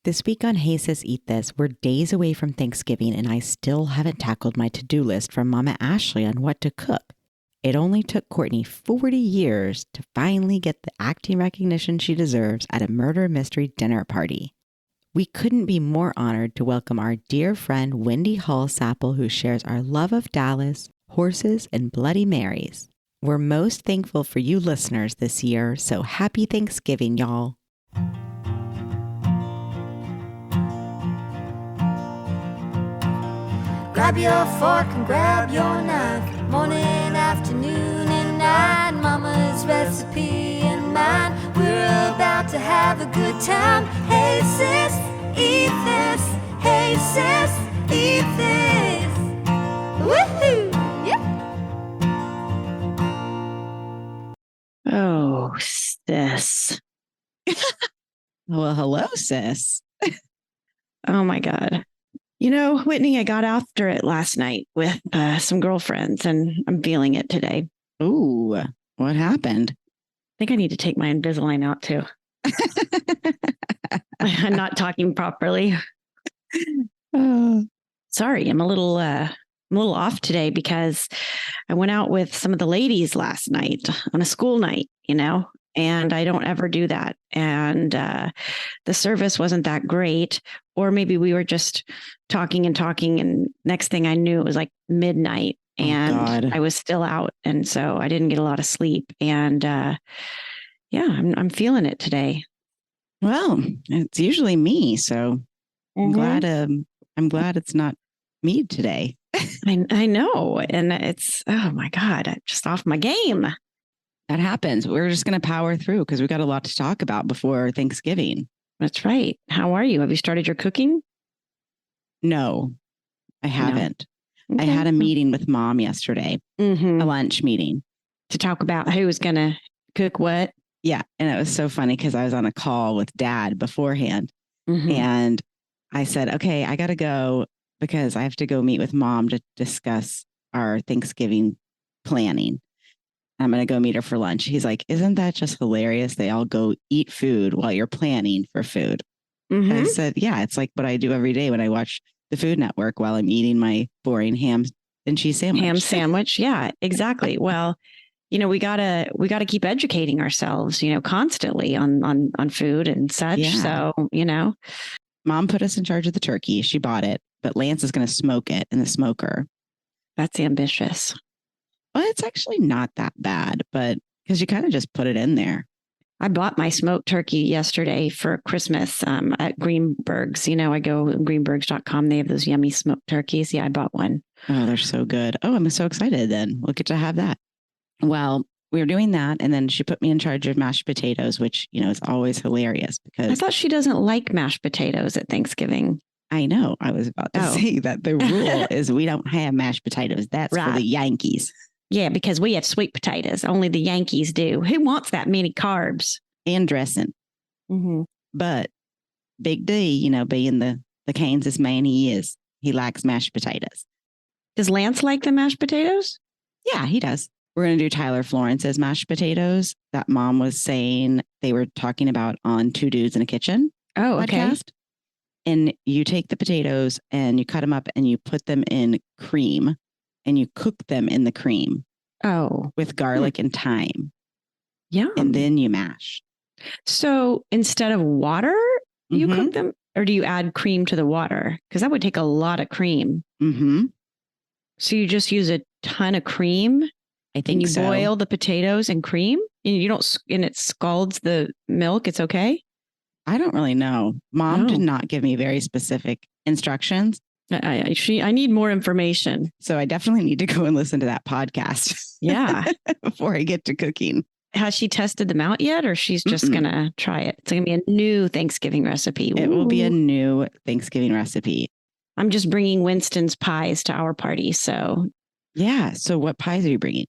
This week on Hey Sis Eat This, we're days away from Thanksgiving and I still haven't tackled my to-do list from Mama Ashley on what to cook. It only took Courtney 40 years to finally get the acting recognition she deserves at a murder mystery dinner party. We couldn't be more honored to welcome our dear friend Wendy Hallsapple, who shares our love of Dallas, horses, and Bloody Marys. We're most thankful for you listeners this year, so happy Thanksgiving, y'all. Grab your fork and grab your knife. Morning, afternoon, and night. Mama's recipe and mine. We're about to have a good time. Hey sis, eat this. Hey sis, eat this. Woohoo! Yeah. Oh, sis. Well, hello, sis. Oh my God. You know, Whitney, I got after it last night with some girlfriends and I'm feeling it today. Ooh, what happened? I think I need to take my Invisalign out too. I'm not talking properly. Sorry, I'm a little off today because I went out with some of the ladies last night on a school night, and I don't ever do that. And the service wasn't that great, or maybe we were just talking. And next thing I knew, it was like midnight and I was still out. And so I didn't get a lot of sleep. And I'm feeling it today. Well, it's usually me. So I'm glad it's not me today. I know. And it's, oh my God, I'm just off my game. That happens. We're just going to power through because we've got a lot to talk about before Thanksgiving. That's right. How are you? Have you started your cooking? No, I haven't. No. Okay. I had a meeting with Mom yesterday, a lunch meeting. To talk about who was going to cook what? Yeah. And it was so funny because I was on a call with Dad beforehand. And I said, okay, I got to go because I have to go meet with Mom to discuss our Thanksgiving planning. I'm going to go meet her for lunch. He's like, isn't that just hilarious? They all go eat food while you're planning for food. I said, yeah, it's like what I do every day when I watch the Food Network while I'm eating my boring ham and cheese sandwich. Ham sandwich. Yeah, exactly. Well, we gotta keep educating ourselves, constantly on food and such. Yeah. So, Mom put us in charge of the turkey. She bought it, but Lance is going to smoke it in the smoker. That's ambitious. Well, it's actually not that bad, but because you kind of just put it in there. I bought my smoked turkey yesterday for Christmas at Greenberg's. I go greenbergs.com. They have those yummy smoked turkeys. Yeah, I bought one. Oh, they're so good. Oh, I'm so excited then. We'll get to have that. Well, we were doing that. And then she put me in charge of mashed potatoes, which, is always hilarious because I thought she doesn't like mashed potatoes at Thanksgiving. I know. I was about to say that the rule is we don't have mashed potatoes. That's right. For the Yankees. Yeah, because we have sweet potatoes. Only the Yankees do. Who wants that many carbs? And dressing. But Big D, being the Kansas man he is, he likes mashed potatoes. Does Lance like the mashed potatoes? Yeah, he does. We're going to do Tyler Florence's mashed potatoes that Mom was saying they were talking about on Two Dudes in a Kitchen. Oh, okay. Podcast. And you take the potatoes and you cut them up and you put them in cream and you cook them in the cream. Oh. With garlic and thyme. Yeah. And then you mash. So instead of water, you cook them? Or do you add cream to the water? Because that would take a lot of cream. So you just use a ton of cream? I think and you boil the potatoes and cream? And you don't, and it scalds the milk? It's okay? I don't really know. Mom did not give me very specific instructions. I need more information. So I definitely need to go and listen to that podcast. Yeah. Before I get to cooking. Has she tested them out yet, or she's just going to try it? It's going to be a new Thanksgiving recipe. It will be a new Thanksgiving recipe. I'm just bringing Winston's pies to our party. So yeah. So what pies are you bringing?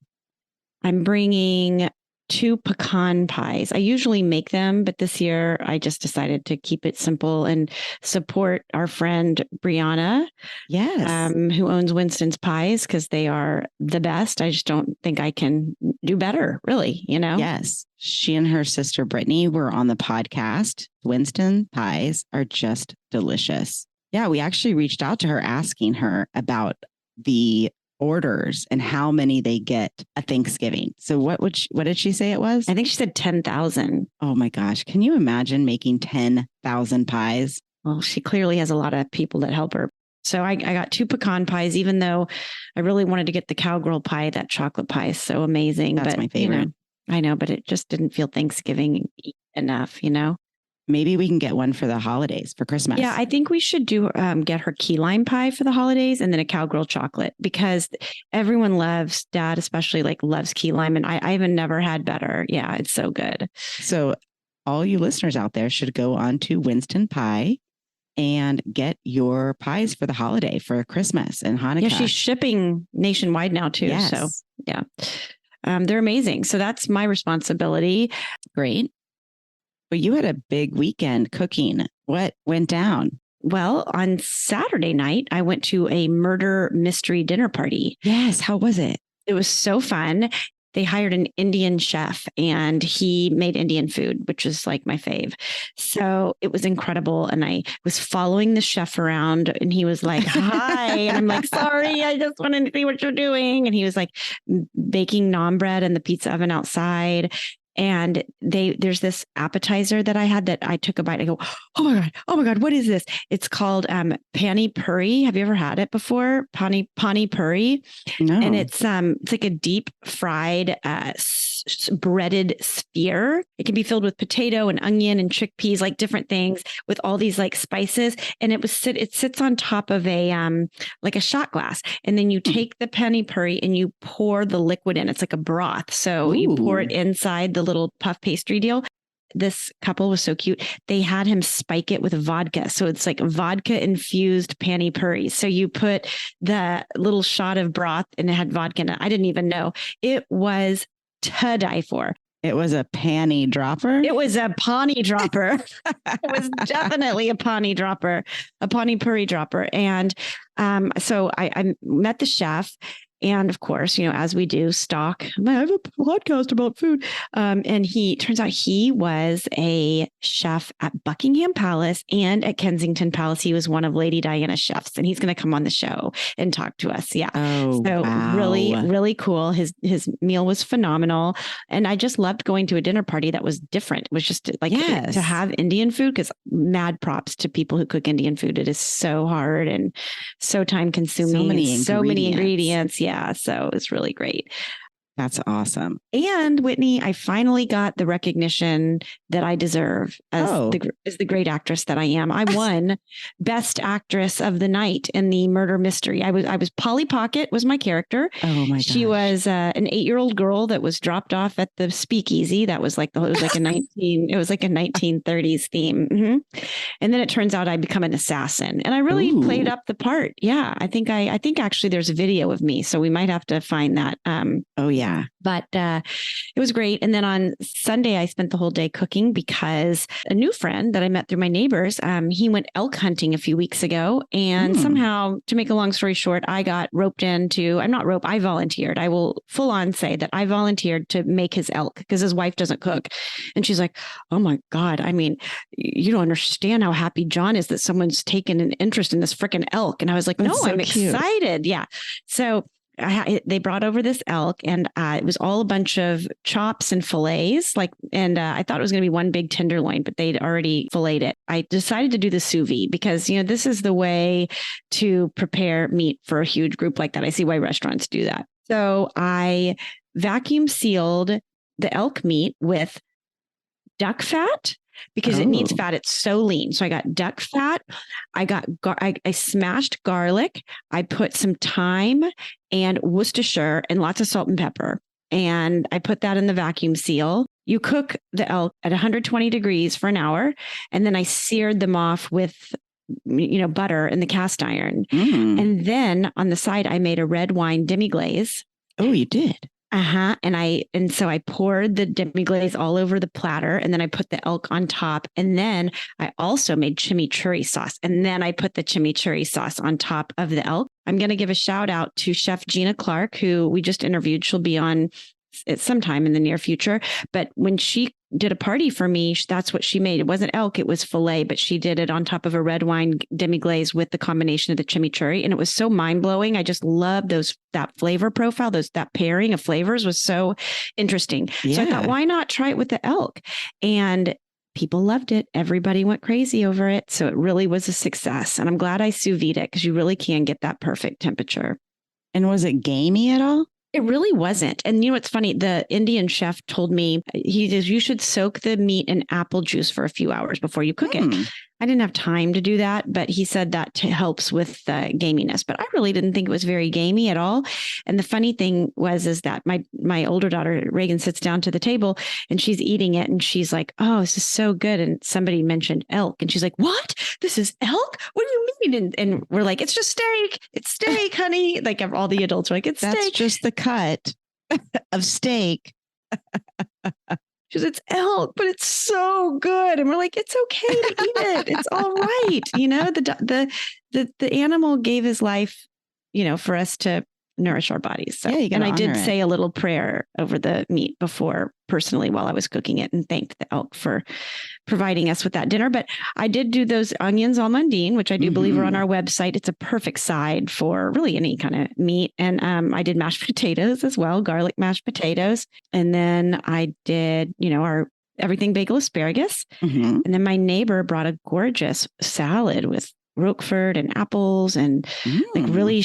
I'm bringing 2 pecan pies. I usually make them, but this year I just decided to keep it simple and support our friend Brianna, Yes. who owns Winston's Pies, because they are the best. I just don't think I can do better, really, Yes. She and her sister Brittany were on the podcast. Winston pies are just delicious. Yeah, we actually reached out to her asking her about the orders and how many they get at Thanksgiving. So what did she say it was? I think she said 10,000. Oh my gosh. Can you imagine making 10,000 pies? Well, she clearly has a lot of people that help her. So I got 2 pecan pies, even though I really wanted to get the cowgirl pie. That chocolate pie is so amazing. That's my favorite. I know, but it just didn't feel Thanksgiving enough, Maybe we can get one for the holidays, for Christmas. Yeah, I think we should get her key lime pie for the holidays and then a cowgirl chocolate, because everyone loves, Dad especially, loves key lime. And I even never had better. Yeah, it's so good. So all you listeners out there should go on to Winston Pie and get your pies for the holiday, for Christmas and Hanukkah. Yeah, she's shipping nationwide now too. Yes. So yeah, they're amazing. So that's my responsibility. Great. But you had a big weekend cooking. What went down? Well, on Saturday night, I went to a murder mystery dinner party. Yes. How was it? It was so fun. They hired an Indian chef and he made Indian food, which is like my fave. So it was incredible. And I was following the chef around and he was like, hi. And I'm like, sorry, I just wanted to see what you're doing. And he was like baking naan bread in the pizza oven outside. And there's this appetizer that I had that I took a bite. I go, oh my God, what is this? It's called pani puri. Have you ever had it before? Pani puri. No. And it's like a deep fried breaded sphere. It can be filled with potato and onion and chickpeas, like different things with all these like spices. And it sits on top of a like a shot glass. And then you take the pani puri and you pour the liquid in. It's like a broth. So you pour it inside the little puff pastry deal. This couple was so cute. They had him spike it with vodka. So it's like vodka infused pani puri. So you put the little shot of broth and it had vodka in it. I didn't even know. It was to die for. It was a panty dropper. It was a pani dropper. It was definitely a pani dropper, a pani puri dropper. And so I met the chef. And of course, as we do, I have a podcast about food. And turns out he was a chef at Buckingham Palace and at Kensington Palace. He was one of Lady Diana's chefs, and he's going to come on the show and talk to us. Yeah. Oh, so wow. Really, really cool. His meal was phenomenal. And I just loved going to a dinner party that was different. It was just like to have Indian food, because mad props to people who cook Indian food. It is so hard and so time consuming. So many ingredients. Yeah. So it's really great. That's awesome. And Whitney, I finally got the recognition that I deserve as the great actress that I am. I won Best Actress of the Night in the murder mystery. I was Polly Pocket was my character. Oh my gosh. She was an 8-year-old girl that was dropped off at the speakeasy. That was like a 1930s theme. Mm-hmm. And then it turns out I become an assassin, and I really played up the part. Yeah, I think actually there's a video of me, so we might have to find that. Oh yeah. But it was great. And then on Sunday, I spent the whole day cooking because a new friend that I met through my neighbors, he went elk hunting a few weeks ago. And somehow, to make a long story short, I got roped into, I volunteered. I will full on say that I volunteered to make his elk because his wife doesn't cook. And she's like, oh my God, I mean, you don't understand how happy John is that someone's taken an interest in this freaking elk. And I was like, That's so I'm cute. Excited. Yeah. So they brought over this elk, and it was all a bunch of chops and fillets. I thought it was going to be one big tenderloin, but they'd already filleted it. I decided to do the sous vide because, this is the way to prepare meat for a huge group like that. I see why restaurants do that. So I vacuum sealed the elk meat with duck fat, because it needs fat. It's so lean. So I got duck fat. I smashed garlic. I put some thyme and Worcestershire and lots of salt and pepper. And I put that in the vacuum seal. You cook the elk at 120 degrees for an hour. And then I seared them off with butter in the cast iron. And then on the side, I made a red wine demi-glaze. Oh, you did? And so I poured the demi-glaze all over the platter, and then I put the elk on top. And then I also made chimichurri sauce. And then I put the chimichurri sauce on top of the elk. I'm going to give a shout out to Chef Gina Clark, who we just interviewed. She'll be on at sometime in the near future. But when she did a party for me, that's what she made. It wasn't elk, it was filet, but she did it on top of a red wine demi-glaze with the combination of the chimichurri. And it was so mind-blowing. I just loved that flavor profile, that pairing of flavors was so interesting. Yeah. So I thought, why not try it with the elk? And people loved it. Everybody went crazy over it. So it really was a success. And I'm glad I sous vide it, because you really can get that perfect temperature. And was it gamey at all? It really wasn't. And you know, what's funny, the Indian chef told me, he says, you should soak the meat in apple juice for a few hours before you cook it. I didn't have time to do that, but he said that helps with the gaminess. But I really didn't think it was very gamey at all. And the funny thing is that my older daughter, Reagan, sits down to the table and she's eating it. And she's like, oh, this is so good. And somebody mentioned elk. And she's like, what? This is elk? What do you mean? And we're like, it's just steak. It's steak, honey. Like all the adults are like, That's steak. Just the cut of steak. She says, it's elk, but it's so good. And we're like, it's okay to eat it. It's all right. You know, the animal gave his life, you know, for us to nourish our bodies. So, yeah, and I did say a little prayer over the meat before, personally, while I was cooking it, and thanked the elk for providing us with that dinner. But I did do those onions almondine, which I do believe are on our website. It's a perfect side for really any kind of meat. And I did mashed potatoes as well, garlic mashed potatoes. And then I did, you know, our everything bagel asparagus. And then my neighbor brought a gorgeous salad with Roquefort and apples and like really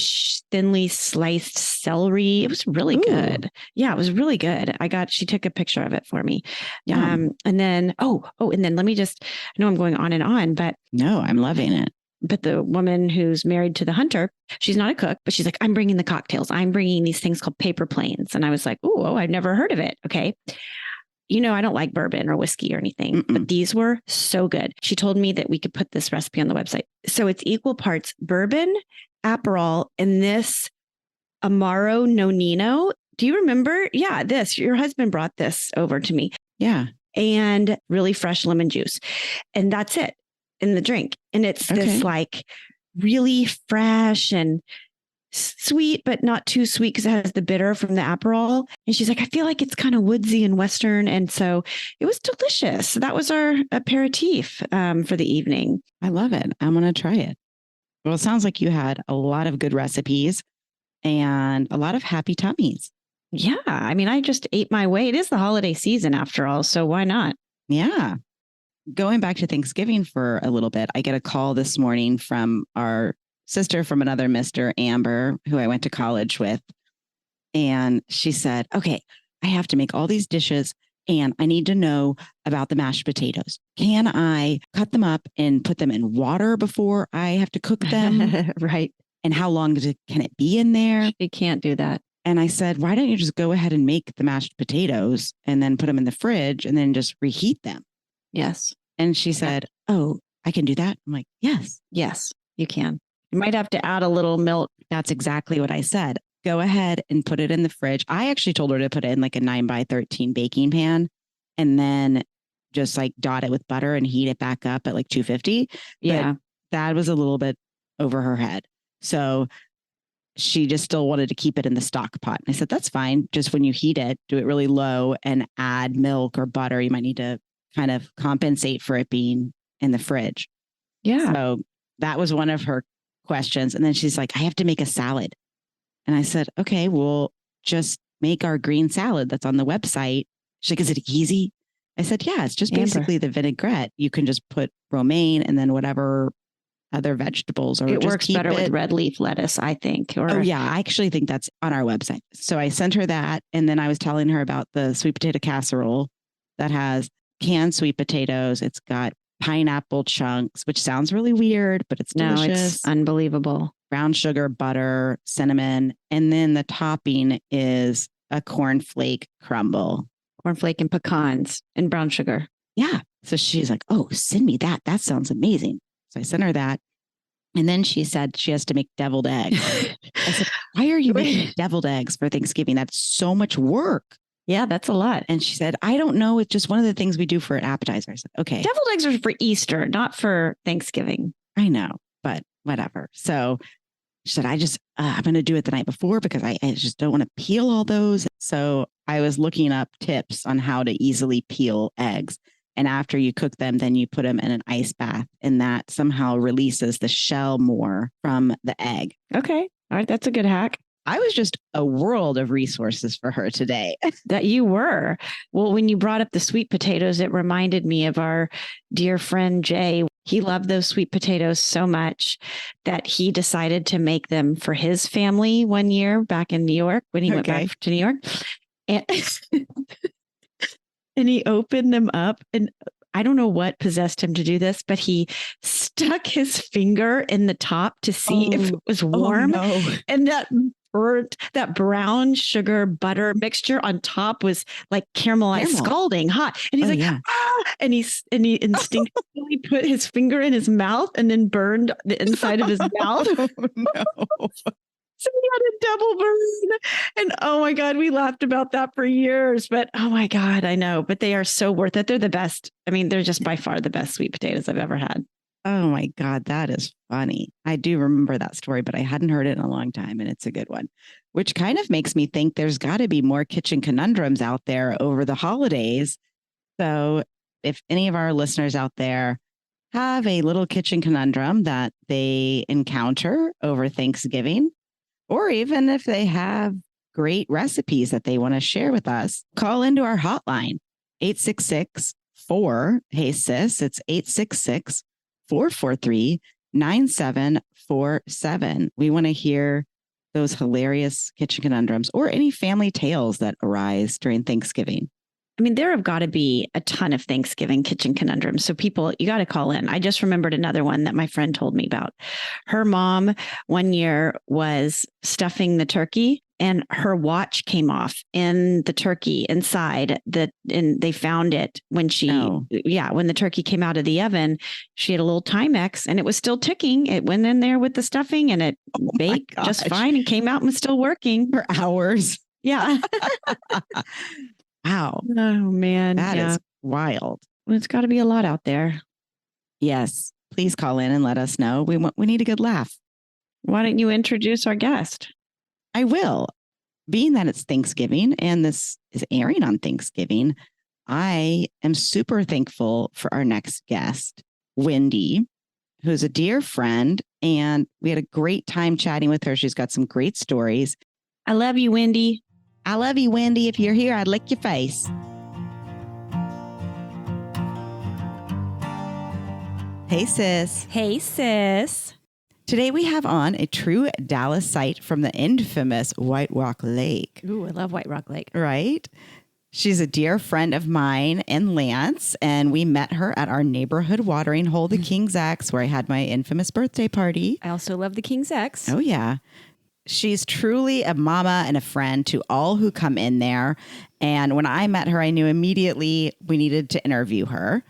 thinly sliced celery. It was really good. Yeah, it was really good. She took a picture of it for me. And then, and then let me just, I know I'm going on and on, but no, I'm loving it. But the woman who's married to the hunter, she's not a cook, but she's like, I'm bringing the cocktails. I'm bringing these things called paper planes. And I was like, I've never heard of it. Okay. You know, I don't like bourbon or whiskey or anything, but these were so good. She told me that we could put this recipe on the website. So it's equal parts bourbon, Aperol, and this Amaro Nonino. Do you remember? Yeah, your husband brought this over to me. Yeah. And really fresh lemon juice. And that's it in the drink. And it's this like really fresh and sweet, but not too sweet because it has the bitter from the Aperol. And she's like, I feel like it's kind of woodsy and Western. And so it was delicious. So that was our aperitif for the evening. I love it. I'm going to try it. Well, it sounds like you had a lot of good recipes and a lot of happy tummies. Yeah. I mean, I just ate my way. It is the holiday season after all. So why not? Yeah. Going back to Thanksgiving for a little bit, I get a call this morning from our sister from another Mr. Amber, who I went to college with. And she said, okay, I have to make all these dishes and I need to know about the mashed potatoes. Can I cut them up and put them in water before I have to cook them? Right. And how long can it be in there? You can't do that. And I said, why don't you just go ahead and make the mashed potatoes and then put them in the fridge and then just reheat them? Yes. And she said, oh, I can do that. I'm like, yes. Yes, you can. You might have to add a little milk. That's exactly what I said. Go ahead and put it in the fridge. I actually told her to put it in like a 9x13 baking pan and then just like dot it with butter and heat it back up at like 250. Yeah. But that was a little bit over her head. So she just still wanted to keep it in the stock pot. And I said, that's fine. Just when you heat it, do it really low and add milk or butter. You might need to kind of compensate for it being in the fridge. Yeah. So that was one of her questions. And then she's like, I have to make a salad. And I said, okay, we'll just make our green salad that's on the website. She's like, is it easy? I said, yeah, it's just basically the vinaigrette. You can just put romaine and then whatever other vegetables. Or it just works better with red leaf lettuce, I think. Oh, yeah. I actually think that's on our website. So I sent her that. And then I was telling her about the sweet potato casserole that has canned sweet potatoes. It's got pineapple chunks, which sounds really weird, but it's delicious. No, it's unbelievable. Brown sugar, butter, cinnamon. And then the topping is a cornflake crumble. Cornflake and pecans and brown sugar. Yeah. So she's like, oh, send me that. That sounds amazing. So I sent her that. And then she said she has to make deviled eggs. I said, why are you making deviled eggs for Thanksgiving? That's so much work. Yeah, that's a lot. And she said, I don't know. It's just one of the things we do for an appetizer. I said, okay. Deviled eggs are for Easter, not for Thanksgiving. I know, but whatever. So she said, I'm going to do it the night before because I just don't want to peel all those. So I was looking up tips on how to easily peel eggs. And after you cook them, then you put them in an ice bath, and that somehow releases the shell more from the egg. Okay. All right. That's a good hack. I was just a world of resources for her today. That you were. Well, when you brought up the sweet potatoes, it reminded me of our dear friend Jay. He loved those sweet potatoes so much that he decided to make them for his family one year back in New York when he went back to New York. And and he opened them up, and I don't know what possessed him to do this, but he stuck his finger in the top to see if it was warm. Oh, no. And that brown sugar butter mixture on top was like caramelized, scalding hot. And he's and he instinctively put his finger in his mouth and then burned the inside of his mouth. Oh, no. So we had a double burn. And oh my God, we laughed about that for years. But oh my God, I know. But they are so worth it. They're the best. I mean, they're just by far the best sweet potatoes I've ever had. Oh my God, that is funny. I do remember that story, but I hadn't heard it in a long time, and it's a good one, which kind of makes me think there's got to be more kitchen conundrums out there over the holidays. So if any of our listeners out there have a little kitchen conundrum that they encounter over Thanksgiving, or even if they have great recipes that they want to share with us, call into our hotline, 866-4-HEY SIS. It's 866-443-9747. We want to hear those hilarious kitchen conundrums or any family tales that arise during Thanksgiving. I mean, there have got to be a ton of Thanksgiving kitchen conundrums. So people, you got to call in. I just remembered another one that my friend told me about. Her mom one year was stuffing the turkey, and her watch came off in the turkey inside and they found it when when the turkey came out of the oven. She had a little Timex and it was still ticking. It went in there with the stuffing and it baked just fine and came out and was still working for hours. Yeah. Wow. Oh, man. That is wild. Well, it's got to be a lot out there. Yes. Please call in and let us know. We need a good laugh. Why don't you introduce our guest? I will. Being that it's Thanksgiving and this is airing on Thanksgiving, I am super thankful for our next guest, Wendy, who's a dear friend. And we had a great time chatting with her. She's got some great stories. I love you, Wendy. I love you, Wendy. If you're here, I'd lick your face. Hey, sis. Hey, sis. Today we have on a true Dallas site from the infamous White Rock Lake. Ooh, I love White Rock Lake. Right? She's a dear friend of mine and Lance, and we met her at our neighborhood watering hole, the King's X, where I had my infamous birthday party. I also love the King's X. Oh, yeah. She's truly a mama and a friend to all who come in there. And when I met her, I knew immediately we needed to interview her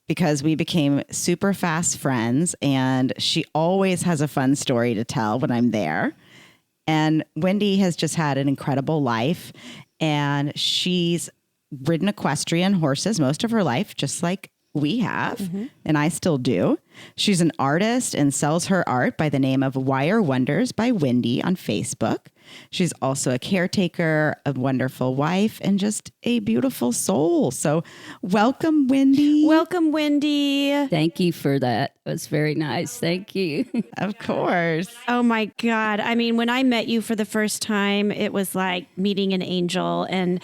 because we became super fast friends. And she always has a fun story to tell when I'm there. And Wendy has just had an incredible life. And she's ridden equestrian horses most of her life, just like we have, and I still do. She's an artist and sells her art by the name of Wire Wonders by Wendy on Facebook. She's also a caretaker, a wonderful wife, and just a beautiful soul. So welcome, Wendy. Welcome, Wendy. Thank you for that. It was very nice. Thank you. Of course. Oh, my God. I mean, when I met you for the first time, it was like meeting an angel. And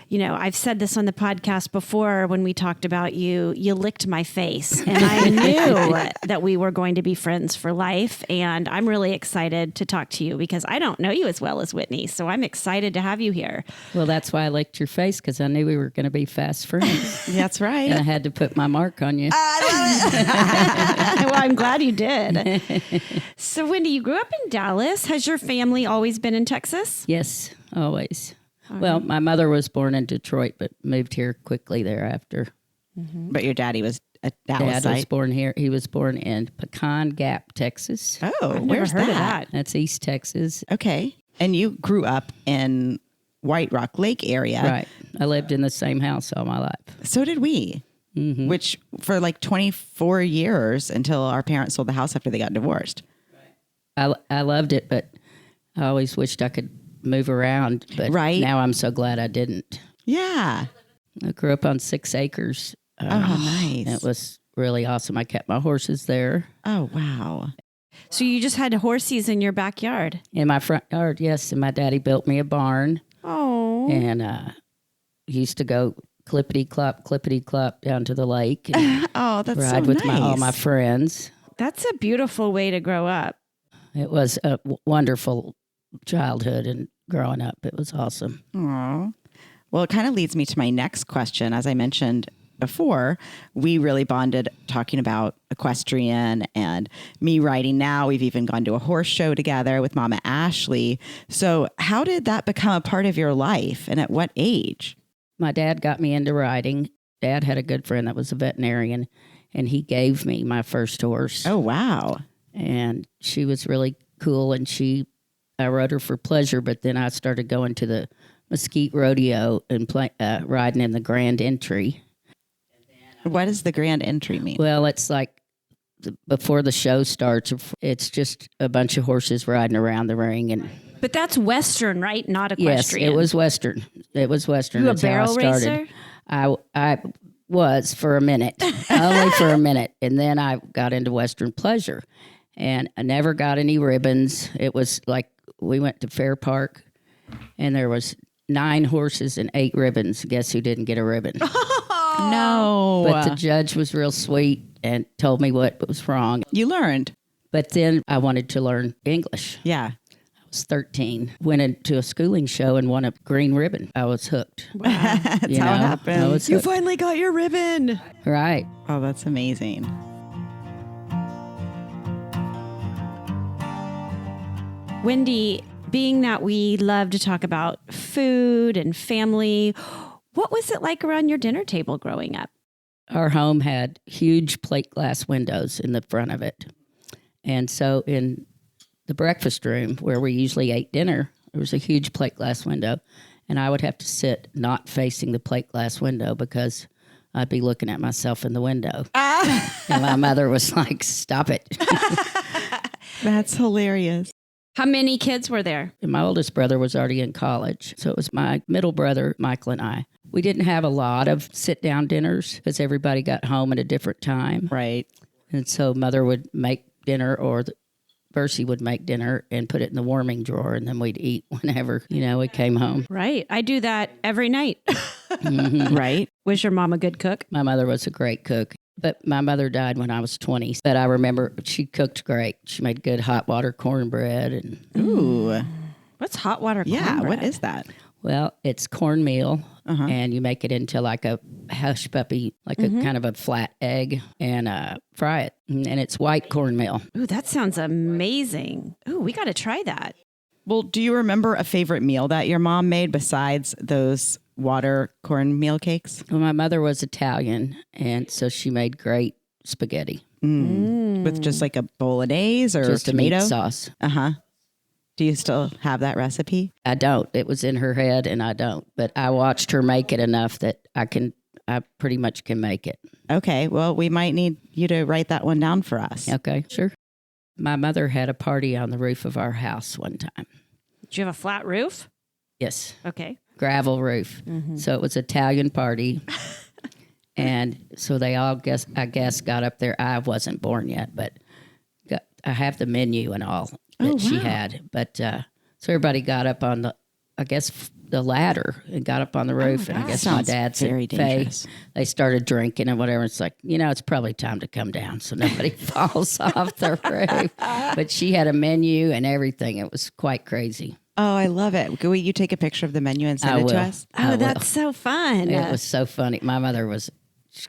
you know, I've said this on the podcast before when we talked about you, you licked my face and I knew that we were going to be friends for life. And I'm really excited to talk to you because I don't know you as well as Whitney. So I'm excited to have you here. Well, that's why I licked your face because I knew we were going to be fast friends. That's right. And I had to put my mark on you. Well, I'm glad you did. So, Wendy, you grew up in Dallas. Has your family always been in Texas? Yes, always. Well, my mother was born in Detroit, but moved here quickly thereafter. But your daddy was a Dallas Dad was born here. He was born in Pecan Gap, Texas. Oh, I've never where's heard of that? that. That's East Texas. Okay. And you grew up in White Rock Lake area. Right. I lived in the same house all my life. So did we, which for like 24 years until our parents sold the house after they got divorced. I loved it, but I always wished I could move around. But Right. now I'm so glad I didn't. Yeah. I grew up on 6 acres. Oh, nice. It was really awesome. I kept my horses there. Oh, wow. So you just had horses in your backyard. In my front yard, yes. And my daddy built me a barn. Oh. And used to go clippity clop down to the lake and Oh, that's ride so with nice. all my friends. That's a beautiful way to grow up. It was a wonderful childhood and growing up. It was awesome. Aw. Well, it kind of leads me to my next question. As I mentioned before, we really bonded talking about equestrian and me riding now. We've even gone to a horse show together with Mama Ashley. So how did that become a part of your life and at what age? My dad got me into riding. Dad had a good friend that was a veterinarian, and he gave me my first horse. Oh, wow. And she was really cool, and I rode her for pleasure, but then I started going to the Mesquite Rodeo and riding in the Grand Entry. What does the grand entry mean? Well, it's like before the show starts, it's just a bunch of horses riding around the ring. And But that's Western, right? Not yes, equestrian. it was Western. It was Western. You a That's how I barrel started. racer? I was for a minute, only for a minute. And then I got into Western pleasure, and I never got any ribbons. It was like we went to Fair Park, and there was 9 horses and 8 ribbons. Guess who didn't get a ribbon? No. But the judge was real sweet and told me what was wrong. You learned. But then I wanted to learn English. Yeah. I was 13. Went into a schooling show and won a green ribbon. I was hooked. That's You how it know, happened. I was You hooked. finally got your ribbon. Right. Oh, that's amazing. Wendy, being that we love to talk about food and family, what was it like around your dinner table growing up? Our home had huge plate glass windows in the front of it. And so in the breakfast room where we usually ate dinner, there was a huge plate glass window. And I would have to sit not facing the plate glass window because I'd be looking at myself in the window. And my mother was like, stop it. That's hilarious. How many kids were there? And my oldest brother was already in college. So it was my middle brother, Michael, and I. We didn't have a lot of sit-down dinners because everybody got home at a different time. Right. And so mother would make dinner or Bercy would make dinner and put it in the warming drawer, and then we'd eat whenever, we came home. Right. I do that every night. Right. Was your mom a good cook? My mother was a great cook, but my mother died when I was 20. But I remember she cooked great. She made good hot water cornbread. And Ooh. What's hot water Yeah. cornbread? What is that? well, it's cornmeal, and you make it into like a hush puppy, like a kind of a flat egg, and fry it. And it's white cornmeal. Ooh, that sounds amazing. Ooh, we got to try that. Well, do you remember a favorite meal that your mom made besides those water cornmeal cakes? Well, my mother was Italian, and so she made great spaghetti. With just like a bolognese or Just tomato? a meat sauce. Do you still have that recipe? I don't. It was in her head, and I don't. But I watched her make it enough that I pretty much can make it. Okay. Well, we might need you to write that one down for us. Okay, sure. My mother had a party on the roof of our house one time. Did you have a flat roof? Yes, Okay. gravel roof. So it was an Italian party. And so they all I guess, got up there. I wasn't born yet, but I have the menu and all that she had. But so everybody got up on the ladder and got up on the roof. And I guess my Sounds dad said, very Faye, dangerous. they started drinking and whatever. It's like, it's probably time to come down so nobody falls off the roof. But she had a menu and everything. It was quite crazy. Oh, I love it. Will you take a picture of the menu and send I it to will. us? Oh, I that's so fun. It was so funny. My mother was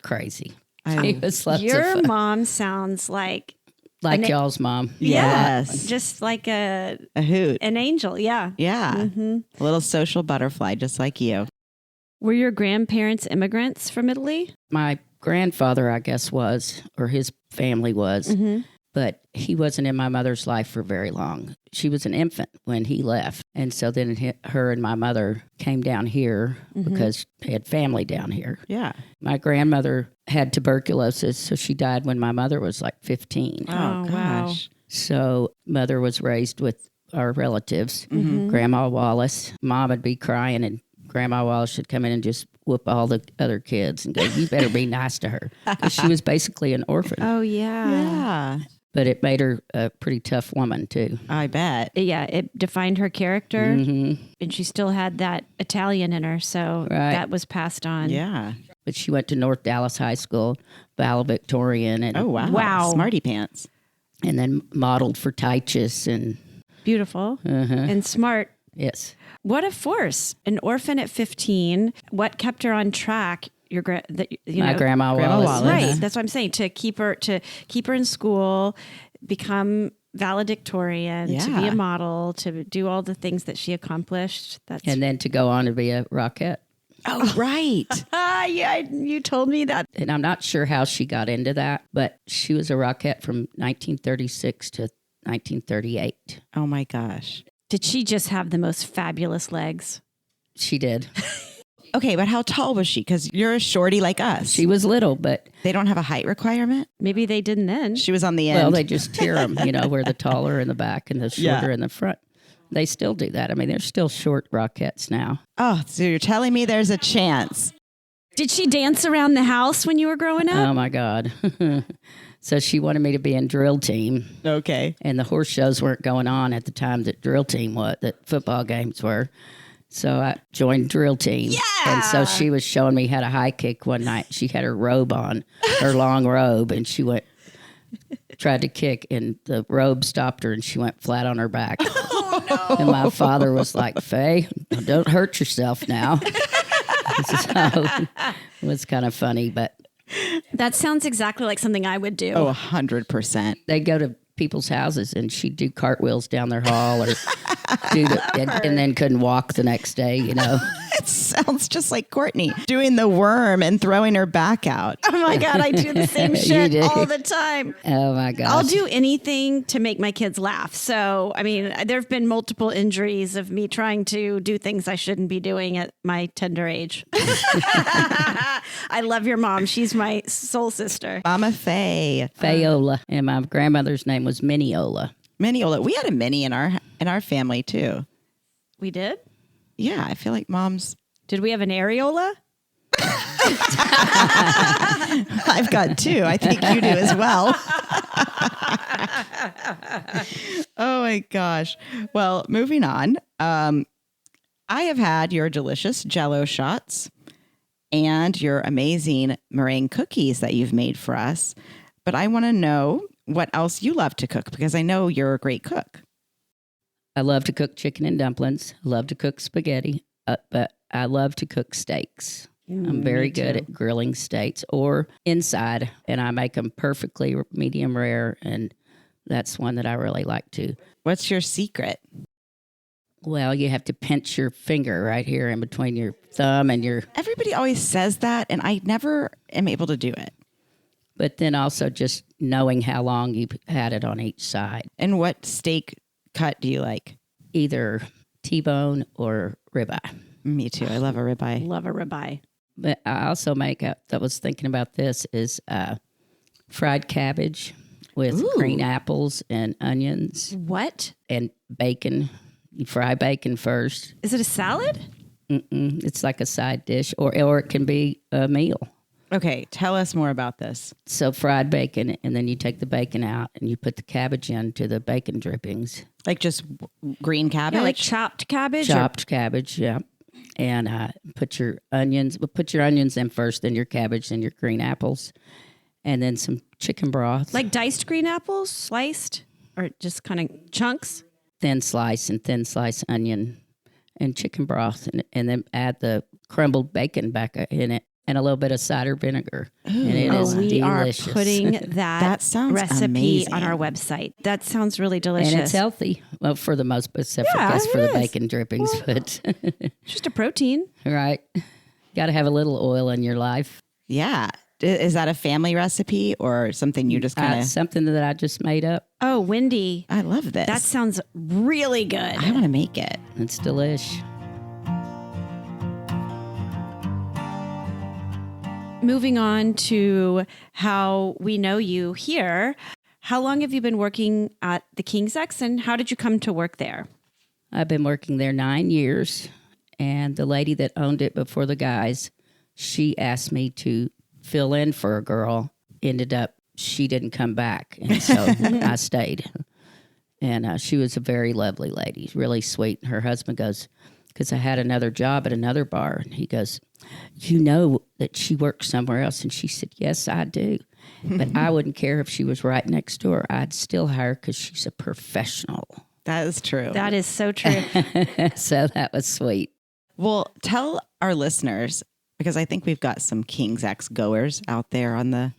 crazy. She was lots of Your fun. mom sounds like Like y'all's mom. Yes. just like A hoot. an angel. Yeah. Yeah. A little social butterfly, just like you. Were your grandparents immigrants from Italy? My grandfather, I guess, was, or his family was, but he wasn't in my mother's life for very long. She was an infant when he left. And so then her and my mother came down here because they had family down here. Yeah. My grandmother had tuberculosis, so she died when my mother was like 15. Oh, wow. gosh. So mother was raised with our relatives, Grandma Wallace. Mom would be crying and Grandma Wallace should come in and just whoop all the other kids and go, you better be nice to her. Because she was basically an orphan. Oh, yeah. Yeah. But it made her a pretty tough woman, too. I bet. Yeah, it defined her character, and she still had that Italian in her, so that was passed on. Yeah. But she went to North Dallas High School, valedictorian, and Oh, wow. Wow. Smarty pants. and then modeled for Tychus and Beautiful and smart. yes. What a force! An orphan at 15. What kept her on track? My grandma Wallace. Right. That's what I'm saying. To keep her in school, become valedictorian, to be Yeah. a model, to do all the things that she accomplished. That's And then to go on to be a Rockette. Oh, right. yeah. You told me that. And I'm not sure how she got into that, but she was a Rockette from 1936 to 1938. Oh, my gosh. Did she just have the most fabulous legs? She did. Okay, but how tall was she? Because you're a shorty like us. She was little, but They don't have a height requirement? Maybe they didn't then. She was on the end. well, they just tier them, where the taller in the back and the shorter in the front. They still do that. I mean, there's still short Rockettes now. Oh, so you're telling me there's a chance. Did she dance around the house when you were growing up? Oh, my God. So she wanted me to be in drill team. Okay. And the horse shows weren't going on at the time that drill team was, that football games were. So I joined drill team. Yeah. And so she was showing me how to high kick one night. She had her robe on, her long robe, and she tried to kick, and the robe stopped her, and she went flat on her back. Oh, no. And my father was like, Faye, don't hurt yourself now. So it was kind of funny, but That sounds exactly like something I would do. Oh, 100%. they'd go to people's houses and she'd do cartwheels down their hall or and then couldn't walk the next day, It sounds just like Courtney doing the worm and throwing her back out. Oh my God, I do the same shit do. all the time. Oh my gosh. I'll do anything to make my kids laugh. So, I mean, there have been multiple injuries of me trying to do things I shouldn't be doing at my tender age. I love your mom. She's my soul sister. Momma Faye. Faye Ola. And my grandmother's name was Minnie Ola. Minnie Ola. We had a Minnie in our family too. We did? Yeah, I feel like mom's. Did we have an areola? I've got two. I think you do as well. Oh my gosh. Well, moving on. I have had your delicious Jell-O shots and your amazing meringue cookies that you've made for us. But I want to know what else you love to cook, because I know you're a great cook. I love to cook chicken and dumplings. I love to cook spaghetti, but I love to cook steaks. I'm very good at grilling steaks or inside, and I make them perfectly medium rare, and that's one that I really like to. What's your secret? Well, you have to pinch your finger right here in between your thumb and your... Everybody always says that, and I never am able to do it. But then also just knowing how long you've had it on each side. And what steak cut do you like? Either T-bone or ribeye. Me too. I love a ribeye. Love a ribeye. But I also make up, that was thinking about this, is fried cabbage with green apples and onions What? and bacon. You fry bacon first. Is it a salad? It's like a side dish, or it can be a meal. Okay, tell us more about this. So fried bacon, and then you take the bacon out and you put the cabbage into the bacon drippings. Like just green cabbage? Yeah, like chopped cabbage? Chopped cabbage, yeah. And put your onions in first, then your cabbage, then your green apples, and then some chicken broth. Like diced green apples, sliced? Or just kind of chunks? Thin slice onion and chicken broth, and then add the crumbled bacon back in it. And a little bit of cider vinegar. And it is we delicious. are putting That sounds recipe amazing. on our website. That sounds really delicious. And it's healthy. Well, for the most, except for, Yeah, I guess, for it the is. bacon drippings. But just a protein. right. Got to have a little oil in your life. Yeah. Is that a family recipe or something you just kind of... Something that I just made up. Oh, Wendy. I love this. That sounds really good. I want to make it. It's delish. Moving on to how we know you here. How long have you been working at the King's X, and how did you come to work there? I've been working there 9 years, and the lady that owned it before the guys, she asked me to fill in for a girl. Ended up, she didn't come back, and so I stayed. And she was a very lovely lady, really sweet. Her husband goes, because I had another job at another bar, and he goes, you know that she works somewhere else? And she said, yes, I do. But I wouldn't care if she was right next door. I'd still hire her because she's a professional. That is true. That is so true. So that was sweet. Well, tell our listeners, because I think we've got some King's X goers out there on the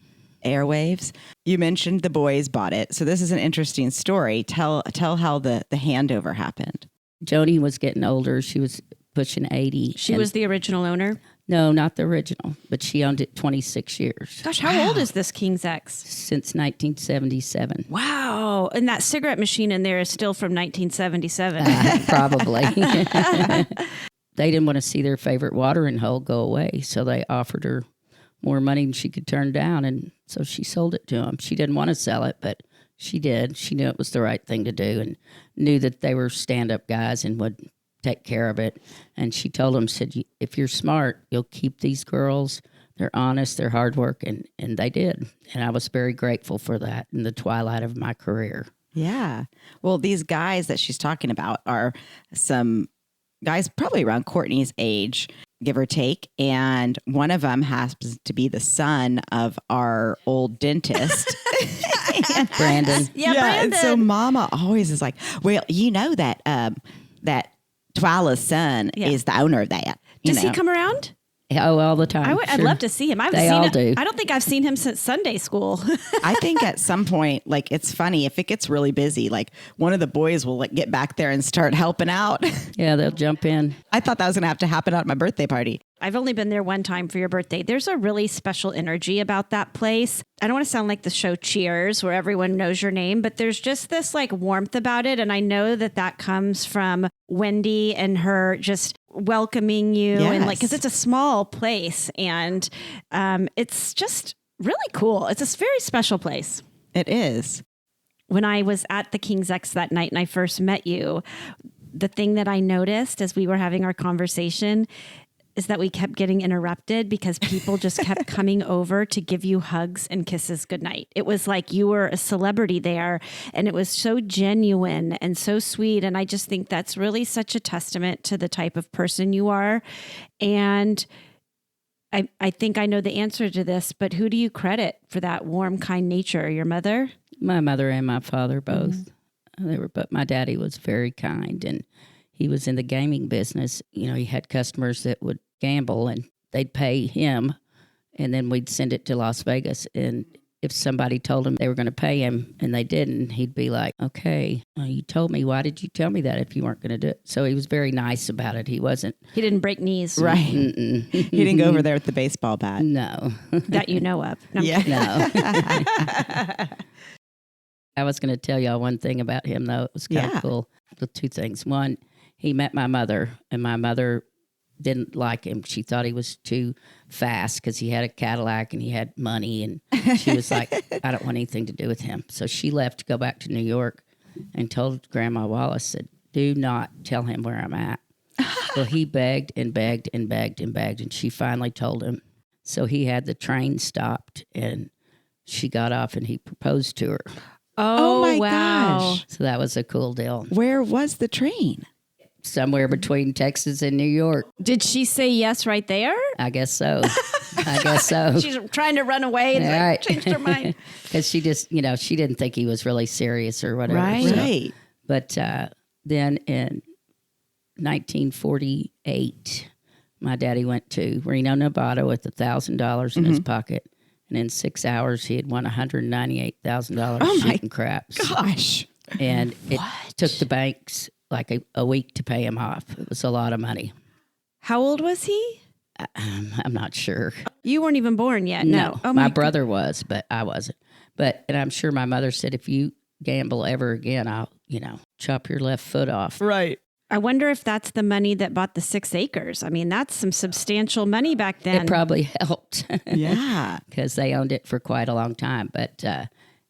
airwaves. You mentioned the boys bought it. So this is an interesting story. Tell how the handover happened. Joni was getting older. She was pushing 80. She was the original owner? No, not the original, but she owned it 26 years. Gosh, how old is this King's X? Since 1977. Wow. And that cigarette machine in there is still from 1977. Probably. They didn't want to see their favorite watering hole go away, so they offered her more money than she could turn down, and so she sold it to them. She didn't want to sell it, but she did. She knew it was the right thing to do and knew that they were stand-up guys and would take care of it. And she told them, said, if you're smart, you'll keep these girls. They're honest, they're hard work, and they did. And I was very grateful for that in the twilight of my career. Yeah. Well, these guys that she's talking about are some guys probably around Courtney's age, give or take. And one of them happens to be the son of our old dentist. Brandon. Yeah, And Brandon. so Mama always is like, well, you know that that Twyla's son is the owner of that. Does he come around? Oh, all the time. I'd love to see him. They all do. I don't think I've seen him since Sunday school. I think at some point, like, it's funny if it gets really busy, like one of the boys will like get back there and start helping out. Yeah, they'll jump in. I thought that was going to have to happen at my birthday party. I've only been there one time for your birthday. There's a really special energy about that place. I don't want to sound like the show Cheers, where everyone knows your name, but there's just this like warmth about it. And I know that comes from Wendy and her just welcoming you and like, because it's a small place and it's just really cool. It's a very special place. It is. When I was at the King's X that night and I first met you, the thing that I noticed as we were having our conversation is that we kept getting interrupted because people just kept coming over to give you hugs and kisses goodnight. It was like you were a celebrity there, and it was so genuine and so sweet. And I just think that's really such a testament to the type of person you are. And I think I know the answer to this, but who do you credit for that warm, kind nature? Your mother? My mother and my father both. But my daddy was very kind, and he was in the gaming business. You know, he had customers that would gamble and they'd pay him, and then we'd send it to Las Vegas. And if somebody told him they were going to pay him and they didn't, he'd be like, okay, you told me. Why did you tell me that if you weren't going to do it? So he was very nice about it. He didn't break knees. Right. He didn't go over there with the baseball bat. No. That you know of. No, No. I was going to tell y'all one thing about him, though. It was kind of cool. The two things. One, he met my mother, and my mother didn't like him. She thought he was too fast because he had a Cadillac and he had money. And she was like, I don't want anything to do with him. So she left to go back to New York and told Grandma Wallace, said, do not tell him where I'm at. Well, he begged and begged and begged and begged, and she finally told him. So he had the train stopped, and she got off, and he proposed to her. Oh my wow. gosh. So that was a cool deal. Where was the train? Somewhere between Texas and New York. Did she say yes right there? I guess so. She's trying to run away and Right. changed her mind. Because she just, she didn't think he was really serious or whatever. Right. So- Right. But then in 1948, my daddy went to Reno, Nevada with $1,000 in his pocket. And in 6 hours, he had won $198,000 shooting craps. Gosh. And it took the banks like a week to pay him off. It was a lot of money. How old was he? I'm not sure. You weren't even born yet. No. Oh my brother was, but I wasn't. And I'm sure my mother said, if you gamble ever again, I'll, chop your left foot off. Right. I wonder if that's the money that bought the 6 acres. I mean, that's some substantial money back then. It probably helped. Yeah. Because they owned it for quite a long time. But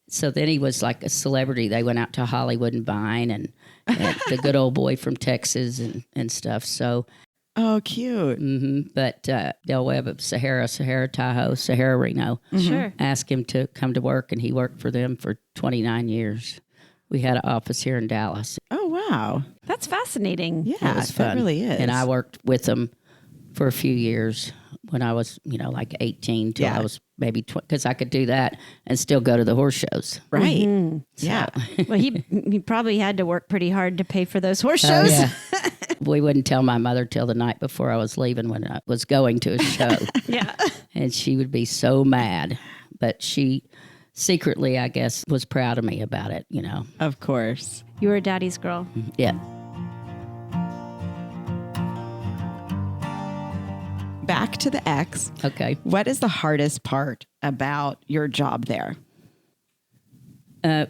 so then he was like a celebrity. They went out to Hollywood and Vine and the good old boy from Texas and stuff. So. Oh, cute. Mm-hmm. But Del Webb of Sahara Tahoe, Sahara Reno, Sure. asked him to come to work, and he worked for them for 29 years. We had an office here in Dallas. Oh, wow. That's fascinating. Yeah, It was fun. that really is. And I worked with them for a few years when I was, like 18 till I was maybe 20, because I could do that and still go to the horse shows. Right. Mm-hmm. Yeah. Well, he probably had to work pretty hard to pay for those horse shows. Yeah. We wouldn't tell my mother till the night before I was leaving when I was going to a show. Yeah. And she would be so mad. But she secretly, I guess, was proud of me about it, Of course. You were daddy's girl. Yeah. Back to the X. Okay. What is the hardest part about your job there?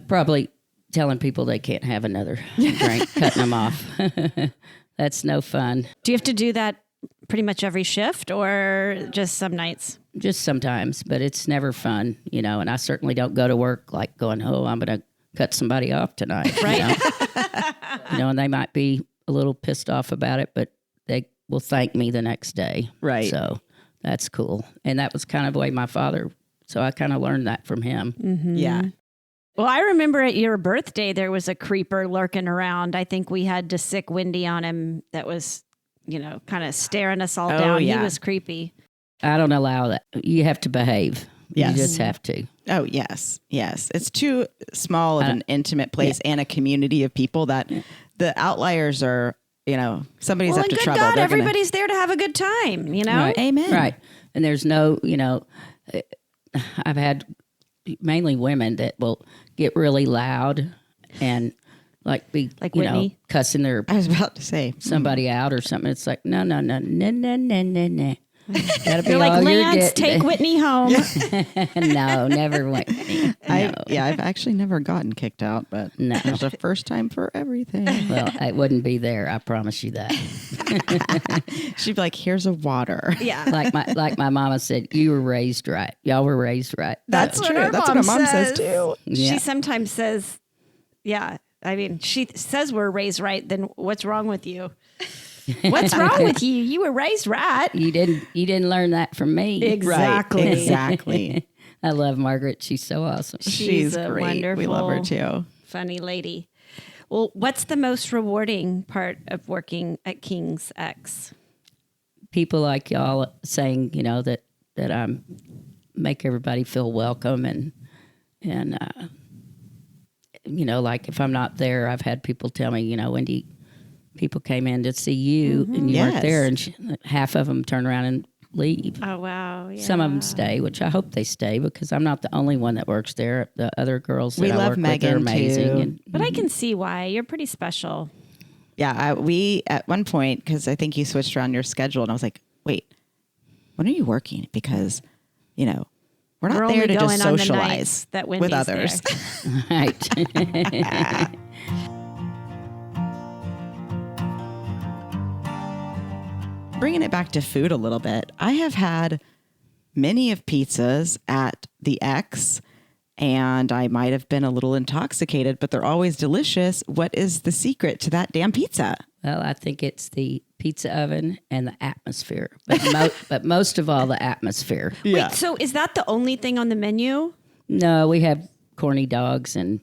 Probably telling people they can't have another drink, cutting them off. That's no fun. Do you have to do that pretty much every shift or just some nights? Just sometimes, but it's never fun, and I certainly don't go to work like going, oh, I'm going to cut somebody off tonight. Right. And they might be a little pissed off about it, but they will thank me the next day. Right. So that's cool. And that was kind of the way my father, so I kind of learned that from him. Mm-hmm. Yeah. Well, I remember at your birthday, there was a creeper lurking around. I think we had to sick Wendy on him that was, kind of staring us all down. Yeah. He was creepy. I don't allow that. You have to behave. Yes. You just have to. Oh, yes. Yes. It's too small of an intimate place and a community of people that the outliers are, somebody's up to good trouble. God, They're everybody's there to have a good time, Right. Amen. Right. And there's no, I've had mainly women that will get really loud and be Like Whitney? cussing their I was about to say. somebody out or something. It's like no. That'll be You're all like, you're Lance, getting. take Whitney home. No, never Whitney. No. I've actually never gotten kicked out, but No. there's a first time for everything. Well, I wouldn't be there. I promise you that. She'd be like, here's a water. Yeah. Like my mama said, you were raised right. Y'all were raised right. That's what true. our That's what mom my mom says says. too. Yeah. She sometimes says, yeah, I mean, she says we're raised right. Then what's wrong with you? What's wrong with you? You were raised right. You didn't learn that from me. Exactly. Right. Exactly. I love Margaret. She's so awesome. She's a great. We love her wonderful- too. Funny lady. Well, what's the most rewarding part of working at King's X? People like y'all saying, that I make everybody feel welcome and like if I'm not there, I've had people tell me, Wendy, people came in to see you and you weren't Yes. there, and half of them turn around and leave. Oh, wow. Yeah. Some of them stay, which I hope they stay because I'm not the only one that works there. The other girls that We I love work Megan, with are amazing. too. And But I can see why. You're pretty special. Yeah. We, at one point, because I think you switched around your schedule, and I was like, wait, when are you working? Because, we're not We're there only to just going on the socialize nights that with Wendy's others. there. right. Bringing it back to food a little bit, I have had many of pizzas at the X, and I might have been a little intoxicated, but they're always delicious. What is the secret to that damn pizza? Well, I think it's the pizza oven and the atmosphere, but most of all, the atmosphere. Wait, so is that the only thing on the menu? No, we have corny dogs and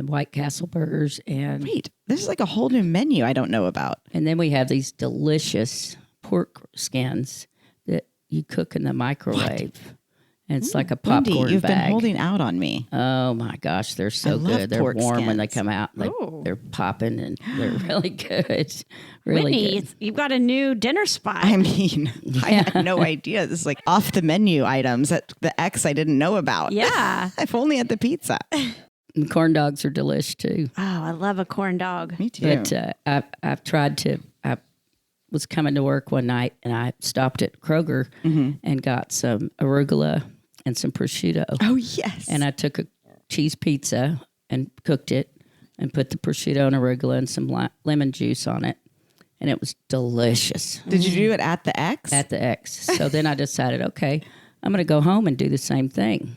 White Castle burgers, and Wait, this is like a whole new menu I don't know about. then we have these delicious pork skins that you cook in the microwave. And it's like a Wendy, popcorn you've bag. been holding out on me. Oh my gosh, they're so I love good. They're pork warm when they skins. come out. They're popping and they're really good. Really Whitney, good. you've got a new dinner spot. I mean, I had no idea. This is like off the menu items at the X I didn't know about. Yeah. I've only had the pizza. And corn dogs are delish too. Oh, I love a corn dog. Me too. But I've tried to. was coming to work one night, and I stopped at Kroger and got some arugula and some prosciutto. Oh, yes. And I took a cheese pizza and cooked it and put the prosciutto and arugula and some lemon juice on it. And it was delicious. Did you do it at the X? At the X. So then I decided, okay, I'm going to go home and do the same thing.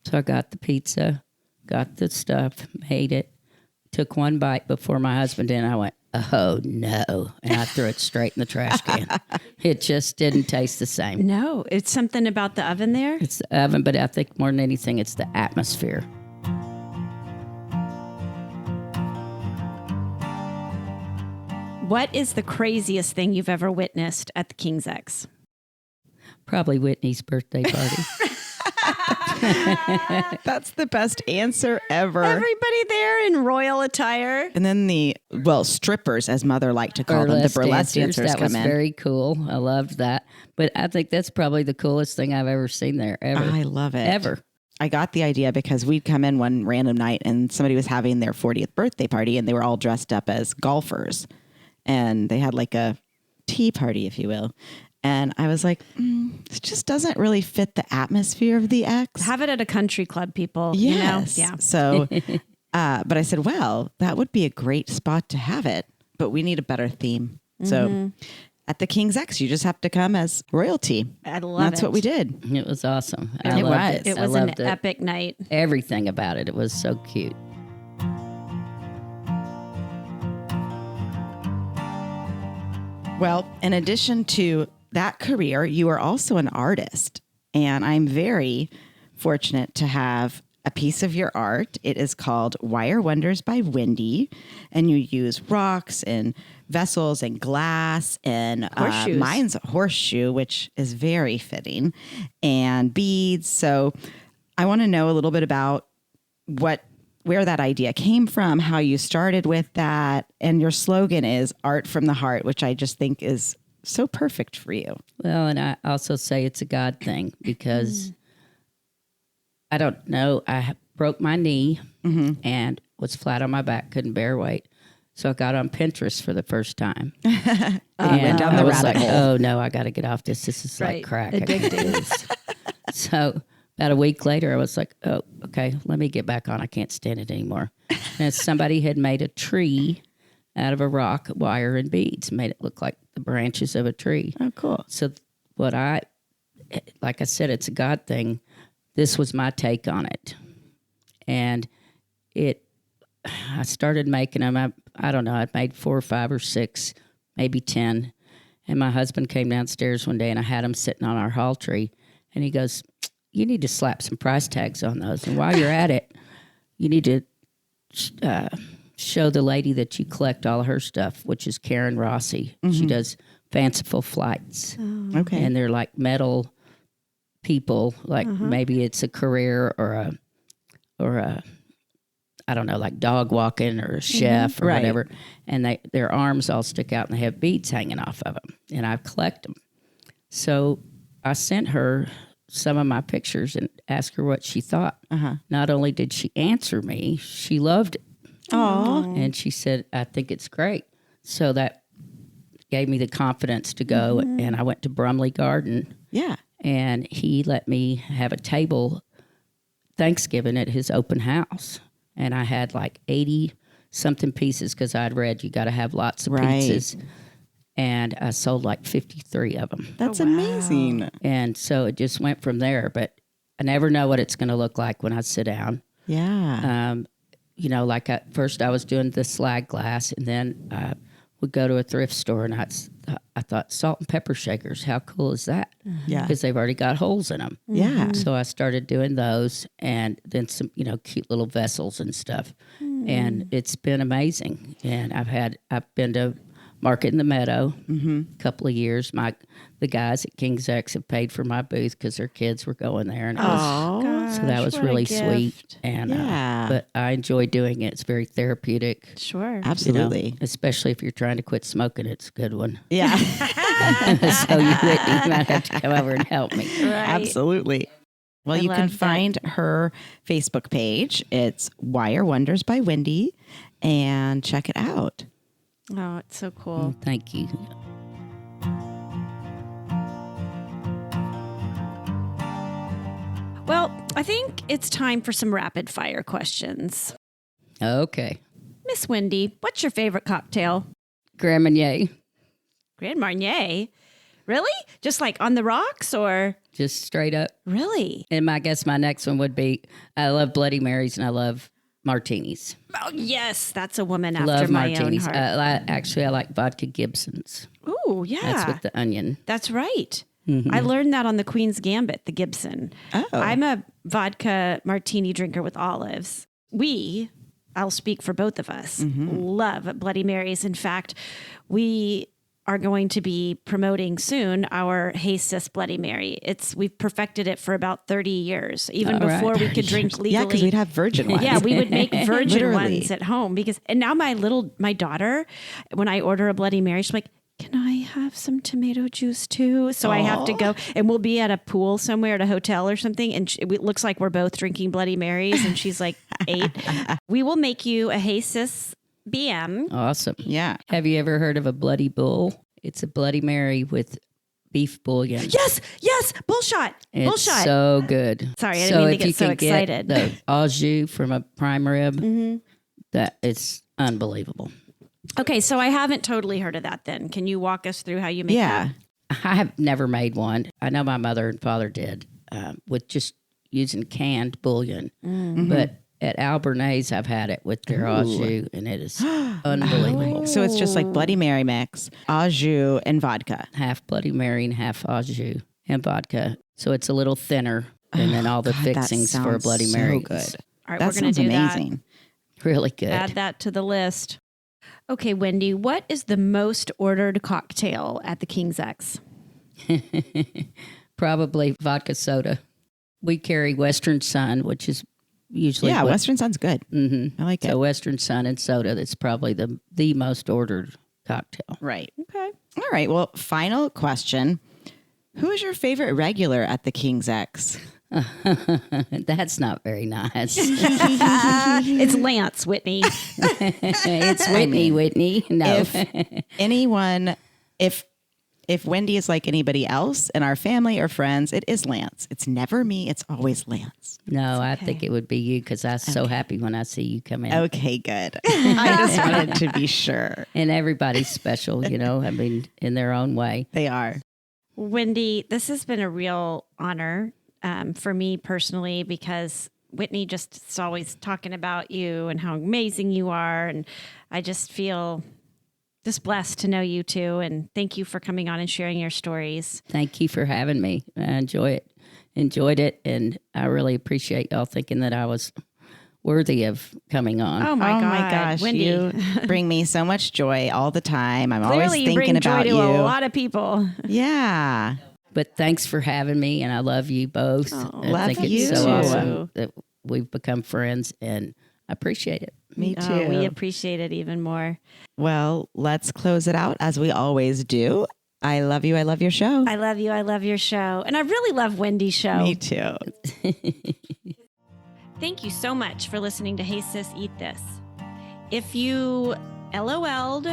So I got the pizza, got the stuff, made it, took one bite before my husband did, and I went, oh, no. And I threw it straight in the trash can. It just didn't taste the same. No, it's something about the oven there. It's the oven, but I think more than anything, it's the atmosphere. What is the craziest thing you've ever witnessed at the King's X? Probably Whitney's birthday party. That's the best answer ever. Everybody there in royal attire. And then strippers, as Mother liked to call them, the burlesque dancers that come was in. very cool. I loved that. But I think that's probably the coolest thing I've ever seen there, ever. I love it. Ever. I got the idea because we'd come in one random night and somebody was having their 40th birthday party and they were all dressed up as golfers. And they had like a tea party, if you will. And I was like, this just doesn't really fit the atmosphere of the X. Have it at a country club, people. Yes. You know? Yeah. So, but I said, well, that would be a great spot to have it, but we need a better theme. So at the King's X, you just have to come as royalty. I love it. That's what we did. It was awesome. It was. It I was an loved it. epic night. Everything about it. It was so cute. Well, in addition to that career, you are also an artist. And I'm very fortunate to have a piece of your art. It is called Wire Wonders by Wendy. And you use rocks and vessels and glass and Horseshoes. Mine's a horseshoe, which is very fitting, and beads. So I want to know a little bit about where that idea came from, how you started with that. And your slogan is Art from the Heart, which I just think is so perfect for you. Well, and I also say it's a God thing because I don't know. I broke my knee and was flat on my back, couldn't bear weight. So I got on Pinterest for the first time. Went And down I the was rabbit like, hole. oh, no, I got to get off this. This is Right. like crack. I can't Addicting. do this. So about a week later, I was like, oh, okay, let me get back on. I can't stand it anymore. And somebody had made a tree out of a rock, wire, and beads, made it look like the branches of a tree. Oh, cool. So like I said, it's a God thing. This was my take on it. And I started making them. I don't know, I'd made 4 or 5 or 6, maybe 10. And my husband came downstairs one day and I had them sitting on our hall tree. And he goes, you need to slap some price tags on those. And while you're at it, you need to show the lady that you collect all her stuff, which is Karen Rossi. She does fanciful flights. Okay. And they're like metal people, like maybe it's a career or a I don't know, like dog walking or a chef or Right. whatever. And their arms all stick out and they have beads hanging off of them. And I collect them. So I sent her some of my pictures and asked her what she thought. Not only did she answer me, she loved it. Aww. And she said, I think it's great. So that gave me the confidence to go. And I went to Brumley Garden. Yeah. And he let me have a table Thanksgiving at his open house. And I had like 80 something pieces because I'd read you got to have lots of Right. pieces. And I sold like 53 of them. That's amazing. And so it just went from there. But I never know what it's going to look like when I sit down. Yeah. You know, like at first I was doing the slag glass, and then I would go to a thrift store, and I thought salt and pepper shakers. How cool is that? Yeah. Because they've already got holes in them. Yeah. So I started doing those, and then some, cute little vessels and stuff. And it's been amazing. And I've been to Market in the Meadow a couple of years. The guys at King's X have paid for my booth because their kids were going there, and so that was really sweet. And Yeah. but I enjoy doing it. It's very therapeutic. Sure. Absolutely. Especially if you're trying to quit smoking, it's a good one. Yeah. So you might have to come over and help me. Absolutely. Well, I you can love that. find her Facebook page. It's Wire Wonders by Wendy, and check it out. Oh, it's so cool. Thank you. Well, I think it's time for some rapid fire questions. Okay. Miss Wendy, what's your favorite cocktail? Grand Marnier. Grand Marnier? Really? Just like on the rocks or? Just straight up. Really? And I guess my next one would be, I love Bloody Marys and I love martinis. Oh, yes. That's a woman after Love my martinis. own heart. I like vodka Gibsons. Oh, yeah. That's with the onion. That's right. Mm-hmm. I learned that on the Queen's Gambit, the Gibson. Oh. I'm a vodka martini drinker with olives. I'll speak for both of us, love Bloody Marys. In fact, we are going to be promoting soon our Hey Sis Bloody Mary. We've perfected it for about 30 years, even before we could drink legally. Yeah, because we'd have virgin ones. Yeah, we would make virgin Literally. ones at home and now my daughter, when I order a Bloody Mary, she's like, can I have some tomato juice too? So I have to go, and we'll be at a pool somewhere at a hotel or something. And it looks like we're both drinking Bloody Marys and she's like 8. We will make you a Hey Sis BM. Awesome. Yeah. Have you ever heard of a Bloody Bull? It's a Bloody Mary with beef bouillon. Yes, bullshot. It's Bullshot. so good. Sorry, I didn't mean to if get you so can excited. Get the au jus from a prime rib, that it's unbelievable. Okay, so I haven't totally heard of that then. Can you walk us through how you make Yeah. that? I have never made one. I know my mother and father did with just using canned bouillon. But at Albernay's, I've had it with their au jus, and it is unbelievable. So it's just like Bloody Mary mix, au jus, and vodka. Half Bloody Mary and half au jus and vodka. So it's a little thinner, and then all the God, that fixings for a sounds Bloody so Mary. good. All right, That we're going to sounds do amazing. Really good. that. Add that to the list. Okay, Wendy, what is the most ordered cocktail at the King's X? Probably vodka soda. We carry Western Sun, which is usually Western Sun's good. I like it. So Western Sun and soda. That's probably the most ordered cocktail. Right. Okay. All right. Well, final question. Who is your favorite regular at the King's X? That's not very nice. It's Lance, Whitney. It's Whitney. No. If Wendy is like anybody else in our family or friends, it is Lance. It's never me. It's always Lance. No, I think it would be you because I'm so happy when I see you come in. Okay, good. I just wanted to be sure. And everybody's special, I mean, in their own way. They are. Wendy, this has been a real honor for me personally because Whitney just is always talking about you and how amazing you are. And I just feel just blessed to know you too. And thank you for coming on and sharing your stories. Thank you for having me. I enjoyed it. And I really appreciate y'all thinking that I was worthy of coming on. Oh my gosh, Wendy. you bring me so much joy all the time. I'm always Clearly you bring thinking joy about to you. a lot of people. Yeah. But thanks for having me, and I love you both. I love think you it's so too. awesome that we've become friends, and I appreciate it. Me too. Oh, we appreciate it even more. Well, let's close it out as we always do. I love you. I love your show. I love you. I love your show. And I really love Wendy's show. Me too. Thank you so much for listening to Hey Sis, Eat This. If you LOL'd,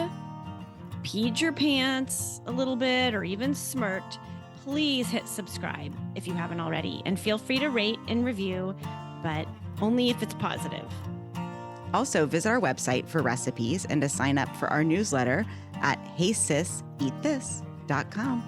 peed your pants a little bit, or even smirked, please hit subscribe if you haven't already. And feel free to rate and review, but only if it's positive. Also, visit our website for recipes and to sign up for our newsletter at heysiseatthis.com.